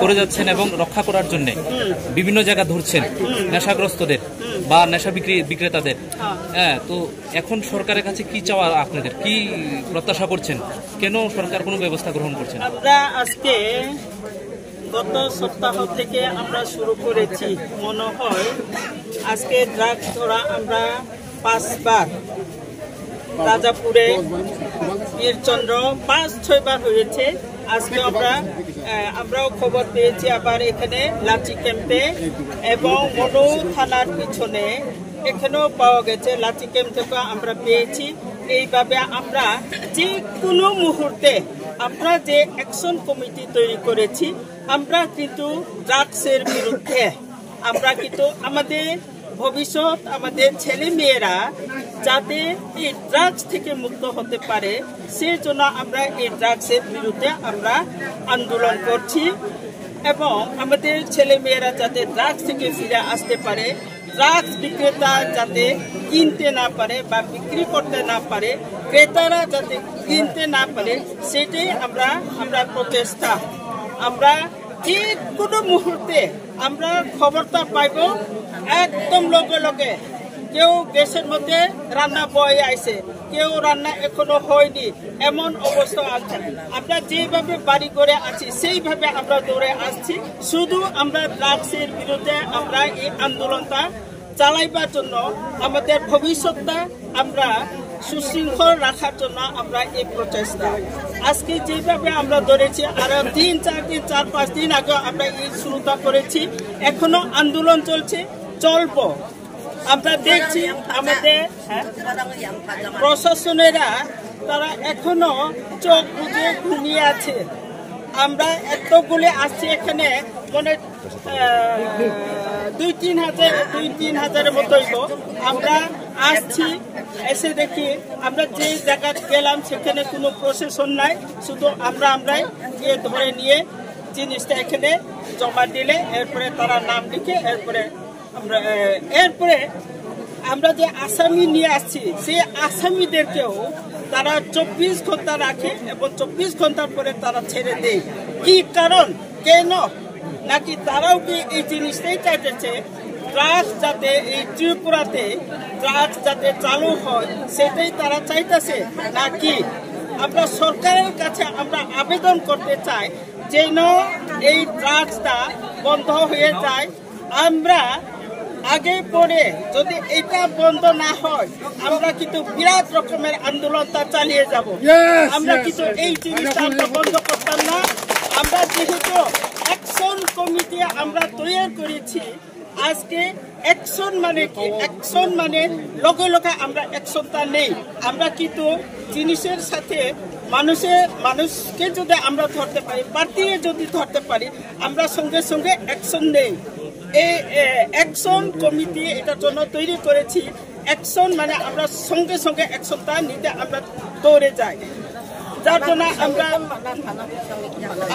করে যাচ্ছেন এবং রক্ষা করার জন্য বিভিন্ন জায়গা ধরছেন নেশাগ্রস্তদের বা নেশা বিক্রেতাদের। হ্যাঁ, তো এখন সরকারের কাছে কি চাওয়া, আপনাদের কি প্রত্যাশা করছেন? কেন সরকার কোনো ব্যবস্থা গ্রহণ করছেন? আমরা আজকে গত সপ্তাহ থেকে আমরা শুরু করেছি, মনে হয় আজকে ড্রাগস ধরা আমরা 5 বার, রাজাপুরে বীরচন্দ্র 5-6 বার হয়েছে। আজকে আমরাও খবর পেয়েছি আবার এখানে লাচি ক্যাম্পে এবং মনু থানার পিছনে এখানেও পাওয়া গেছে। লাচি ক্যাম্প থেকে আমরা পেয়েছি। এইভাবে আমরা যে কোনো মুহূর্তে আমরা যে অ্যাকশন কমিটি তৈরি করেছি, আমরা কিন্তু ড্রাগসের বিরুদ্ধে, আমরা কিন্তু আমাদের ভবিষ্যৎ, আমাদের ছেলে মেয়েরা যাতে এই ড্রাগস থেকে মুক্ত হতে পারে, সেই জন্য আমরা এই ড্রাগসের বিরুদ্ধে আমরা আন্দোলন করছি এবং আমাদের ছেলে মেয়েরা যাতে ড্রাগস থেকে ফিরে আসতে পারে, ড্রাগস বিক্রেতা যাতে কিনতে না পারে বা বিক্রি করতে না পারে, ক্রেতারা যাতে কিনতে না পারে, সেটাই আমরা প্রচেষ্টা। আমরা যে কোনো মুহূর্তে আমরা খবরটা পাইব, একদম লগে লগে। কেউ গ্যাসের মধ্যে রান্না বয়ে আইছে, কেউ রান্না এখনো হয়নি, এমন অবস্থা আছে। আমরা যেভাবে বাড়ি করে আছি সেইভাবে আমরা দৌড়ে আসছি। শুধু আমরা ড্রাগসের বিরুদ্ধে আমরা এই আন্দোলনটা চালাইবার জন্য, আমাদের ভবিষ্যৎটা আমরা সুশৃঙ্খল রাখার জন্য আমরা এই প্রচেষ্টা। আজকে যেভাবে আমরা ধরেছি, আরো 3-4 দিন, 4-5 দিন আগে আমরা এই শুরুটা করেছি, এখনো আন্দোলন চলছে, চলবো। আমরা দেখছি আমাদের প্রশাসনেরা তারা এখনো চোখ বুঝে ঘুমিয়ে আছে। আমরা এতগুলি আসছি এখানে, মানে 2-3 হাজারের মতোই তো আমরা আসছি। এসে দেখি আমরা যে জায়গায় গেলাম সেখানে কোনো প্রশাসন নাই, শুধু আমরাই গিয়ে ধরে নিয়ে জিনিসটা এখানে জমা দিলে এরপরে তারা নাম লিখে এরপরে আমরা যে আসামি নিয়ে আসছি সেই আসামিদেরকেও তারা 24 ঘন্টা রাখে এবং 24 ঘন্টার পরে তারা ছেড়ে দেয়। কি কারণ, কেন? নাকি তারাও কি এই জিনিসটাই চাইতেছে ড্রাগস যাতে এই ত্রিপুরাতে ড্রাগস যাতে চালু হয়, সেটাই তারা চাইতেছে নাকি? আমরা সরকারের কাছে আমরা আবেদন করতে চাই যেন এই ড্রাগসটা বন্ধ হয়ে যায়। আমরা আগে পরে যদি এটা বন্ধ না হয়, আমরা কিন্তু বিরাট রকমের আন্দোলনটা চালিয়ে যাব। আমরা কিন্তু এই জিনিসটা আমরা বন্ধ করতাম না। আমরা যেহেতু অ্যাকশন কমিটি আমরা তৈরি করেছি, আজকে অ্যাকশন মানে কি? অ্যাকশন মানে লগে লগে আমরা অ্যাকশনটা নেই। আমরা কিন্তু জিনিসের সাথে মানুষকে যদি আমরা ধরতে পারি, পার্টিয়ে যদি ধরতে পারি, আমরা সঙ্গে সঙ্গে অ্যাকশন নেই। এই অ্যাকশন কমিটি এটার জন্য তৈরি করেছি। অ্যাকশন মানে আমরা সঙ্গে সঙ্গে অ্যাকশনটা নিতে আমরা দৌড়ে যাই। যার জন্য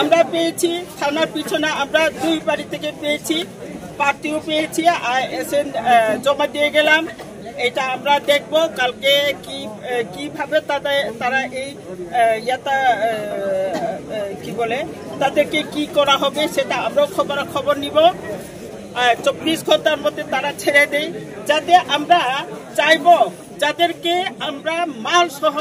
আমরা পেয়েছি থানার পিছনে, আমরা 2 বাড়ি থেকে পেয়েছি, পার্টিও পেয়েছি, এসে জমা দিয়ে গেলাম। এটা আমরা দেখব কালকে কিভাবে তারা এই কি বলে তাদেরকে কি করা হবে, সেটা আমরাও খবর নিব। 24 ঘন্টার মধ্যে তারা ছেড়ে দেয়, যাতে আমরা চাইব যাদেরকে আমরা মাল সহ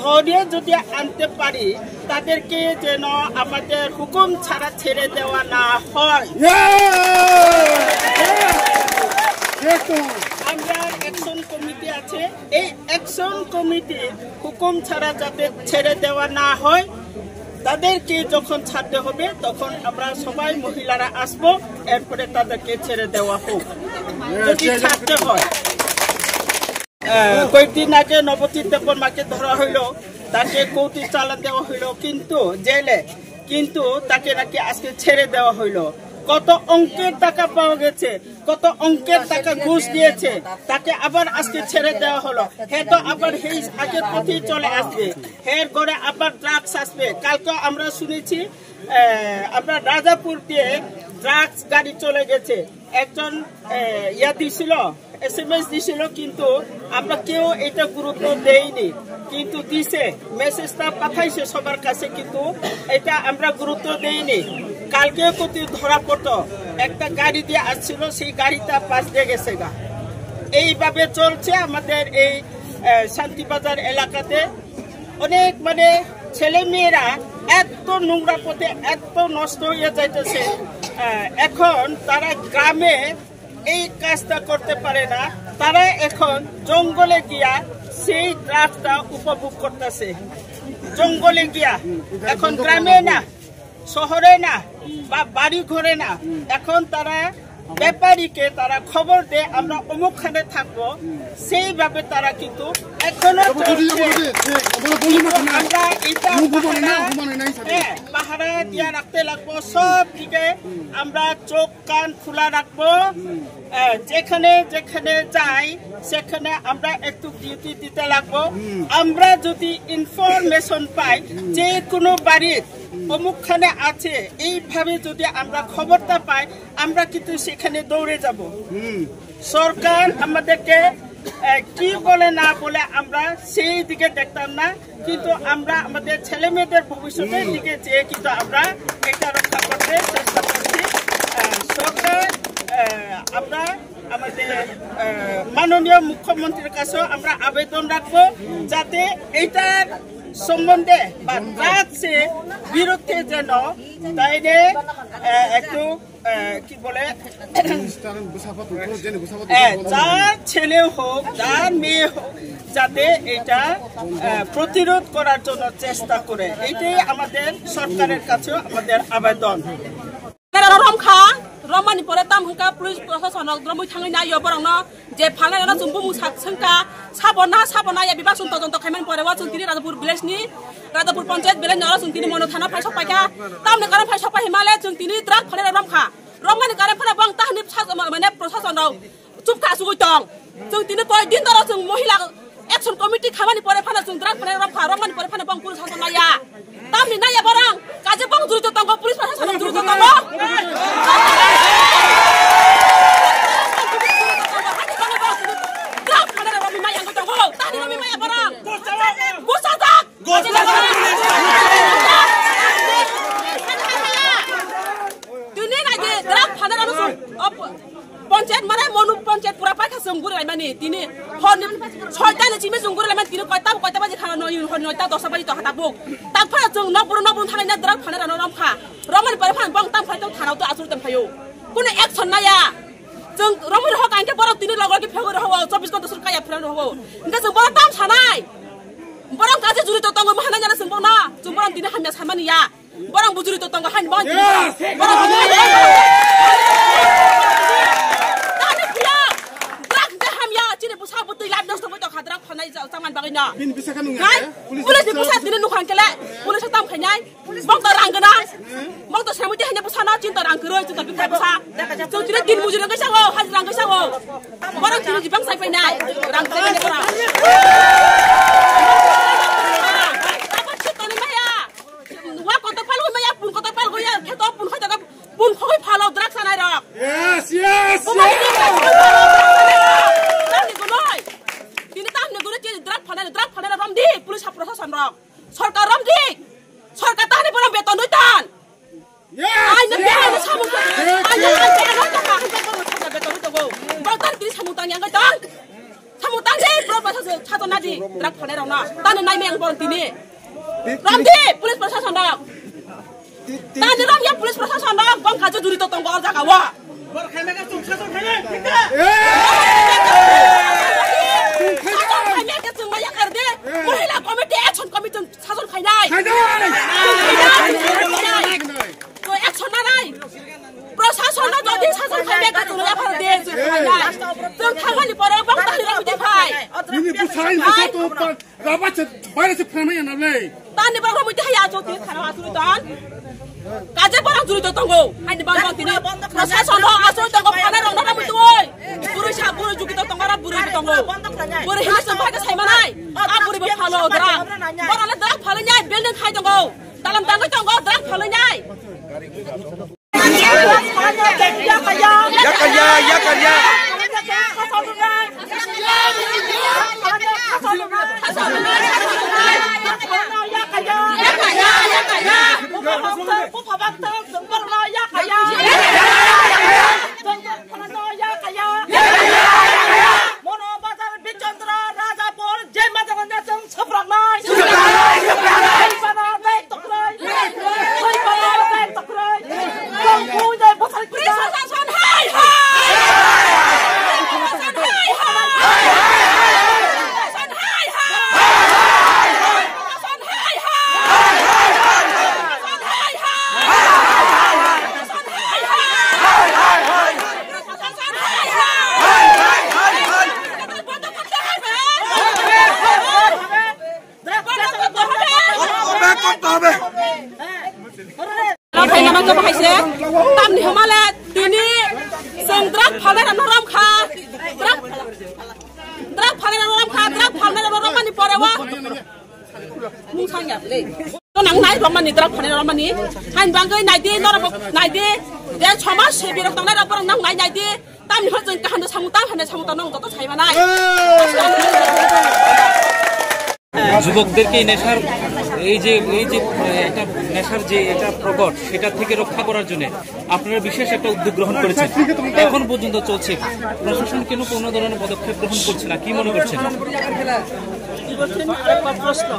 ধরে যদি আনতে পারি, তাদেরকে যেন আমাদের হুকুম ছাড়া ছেড়ে দেওয়া না হয়। আমরা অ্যাকশন কমিটি আছে, এই অ্যাকশন কমিটি হুকুম ছাড়া যাতে ছেড়ে দেওয়া না হয়, তাদেরকে যখন ছাড়তে হবে তখন আমরা সবাই মহিলারা আসবো, এরপরে তাদেরকে ছেড়ে দেওয়া হোক যদি ছাড়তে হয়। কয়েকদিন আগে নবতী দেববর্মাকে ধরা হইলো, তাকে কৌটি চালান দেওয়া হইলো কিন্তু জেলে, কিন্তু তাকে নাকি আজকে ছেড়ে দেওয়া হইলো। কত অঙ্কের টাকা পাওয়া গেছে, কত অঙ্কের টাকা ঘুষ দিয়েছে, তাকে আবার আজকে ছেড়ে দেওয়া হলো। হে তো আবার সেই আগের পথেই চলে আসবে, হের ঘরে আবার ড্রাগস আসবে। কালকে আমরা শুনেছি আমরা রাজাপুর দিয়ে ড্রাগস গাড়ি চলে গেছে, একজন দিছিল, SMS দিছিল, কিন্তু আমরা কেউ এটা গুরুত্ব দেইনি, কিন্তু দিছে, মেসেজটা পাঠাইছে সবার কাছে, কিন্তু এটা আমরা গুরুত্ব দেইনি। কালকে কোথাও ধরা পড়তো, একটা গাড়ি দিয়ে আসছিল, সেই গাড়িটা পাশ দিয়ে গেছে গা। এইভাবে চলছে আমাদের এই শান্তিবাজার এলাকাতে। অনেক ছেলে মেয়েরা এত নোংরা পথে এত নষ্ট হয়ে যাইতেছে, এখন তারা গ্রামে এই কাজটা করতে পারে না, তারা এখন জঙ্গলে গিয়া সেই ড্রাগসটা উপভোগ করতেছে। জঙ্গলে গিয়া, এখন গ্রামে না, শহরে না, বা বাড়ি ঘরে না, এখন তারা ব্যাপারীকে তারা খবর দেয় আমরা অমুকখানে থাকবো, সেইভাবে তারা কিন্তু এখনো আমরা এটা পাহারা দিয়া রাখতে লাগবো। সব দিকে আমরা চোখ কান খোলা রাখবো, যেখানে যেখানে যাই সেখানে আমরা একটু ডিউটি দিতে লাগবো। আমরা যদি ইনফরমেশন পাই যে কোনো বাড়ির অমুকখানে আছে, এইভাবে যদি আমরা খবরটা পাই, আমরা কিন্তু সেখানে দৌড়ে যাব। সরকার আমাদেরকে কি বলে না বলে আমরা সেই দিকে দেখতাম না, কিন্তু আমরা আমাদের ছেলে মেয়েদের ভবিষ্যতের দিকে চেয়ে কিন্তু আমরা এটা রক্ষা করতে চেষ্টা করছি। সরকার আমরা আমাদের মাননীয় মুখ্যমন্ত্রীর কাছেও আমরা আবেদন রাখবো, যাতে এইটার সম্বন্ধে বা ড্রাগসের বিরুদ্ধে যেন তাইলে একটু কি বলে, যার ছেলে হোক যার মেয়ে হোক, যাতে এটা প্রতিরোধ করার জন্য চেষ্টা করে, এইটাই আমাদের সরকারের কাছেও আমাদের আবেদন। Romani pore tam hungka police prosecution dromu thangai na yo borong no je phalna na jumbu mu sangka sabona ya biba sun tonton khaiman pore wa sun tini Radapur village ni Radapur panchayat village nora sun tini mono thana phai sopai ka tam ne karam phai sopai himale sun tini drug phale rom kha Romani karam phana bang tahni mane prosecution ro chup ka su tong sun tini koi din dara sun mohila action committee khamani pore phana sun drug phale rom kha Romani pore phana bang police prosecution na ya tam ni na ya borong kaje bang jurito tong police prosecution jurito tong panchayat माने मनु पंचायत पूरा पाखा संगुर लाइमानि तिनी हरनि सयतानि चिमे संगुर लाइमानि तिनी कयता बाजि खाना नय हरनि 10 बाजि तखा ताबुक ताफा जों नबुरु थानायना द्राग फाना रानो रमखा रमन पर फान बं ताम फाइतो थानाव तो आसुर तम फायो कुने एक्सन नाया जों रमन हक आंके बर तिनी लगल कि फेगर हो 24 घन्टा सरकाया फ्रेन हो इनका जों बर ताम सानाय बरं काजे जुरि तो तंग महाना जाना जों बना जों बरं तिनी हामिया सामानिया बरं बुजुरि तो तंग हान बं police ni pusat dini nukan kele pulis tam khanyai bang to rang gana bang to samuti hanya pusana cinta rang keroi cinta bikai pusa so tini din mujur ngai sango haj rang ngai sango barang tini jibang sai pai nai rang sai ni bara apa chitoni maya wa kontak palu maya pun kontak palu ya kheto pun khoi jaga pun khoi phalo drak sanai rok yes police प्रशासन रक सरकार रम दी सरकार ताने बरम बेतन दैतान आइ न बेहाय सामुक आइ बेतन दगो बरतान तिनि सामुतान यांग तान सामुतान जे प्रशासन छातना दि द्राग फने रना ताने नाइ मेंग बर तिनि रम दी पुलिस प्रशासन रक ताने रम या पुलिस प्रशासन रक बं काजे जुरि तो तंग जागा वा बर खाइमेगा तुम छासन खाइमे महिला कमिटी एक्शन कमिटी शासन खाइनाय तो एक्शन ना नाय प्रशासन जदि शासन खाइबे का तुला भर दे खाइनाय जों थांगानि परे बं ताहि रमि भाइ नि बुसाइ मसा तो राबा छ बाइरे से फ्रेम या नले तानि बं रमि हाया जो ति खाना आसुरि दान কাজে বরং জড়িত দঙ্গো আইনি বাবা তিনি প্রশাসন আসল দঙ্গো ফানে রং না মুতুই বুড়ি সা বুড়ি জুকিত দঙ্গরা বুড়ি দঙ্গো বুড়ি হিস সম্পাকে সাইমানাই আ বুড়ি বে ফালো দরা বরলে দরা ফালো নাই বিল্ডিং খাই দঙ্গো দালাম দাঙ্গো দঙ্গো দরা ফালো নাই Tamni hamale tini sendrak phale na ram kha drak phale na ram kha drak phale na ram mani porewa mung sang ya le to nang nai ram mani drak phale na ram mani han bangai nai di nor nai di de choma sebi rok nang nai ram nang nai di tamni ho jeng kahan samuta hane samuta nong to chai manai যুবকদেরকে নেশার এই যে একটা নেশার যে এটা প্রকট সেটা থেকে রক্ষা করার জন্য আপনারা বিশেষ একটা উদ্যোগ গ্রহণ করেছেন, এখন পর্যন্ত চলছে। প্রশাসন কেন কোনো ধরনের পদক্ষেপ গ্রহণ করছে না, কি মনে করছেন? প্রশ্ন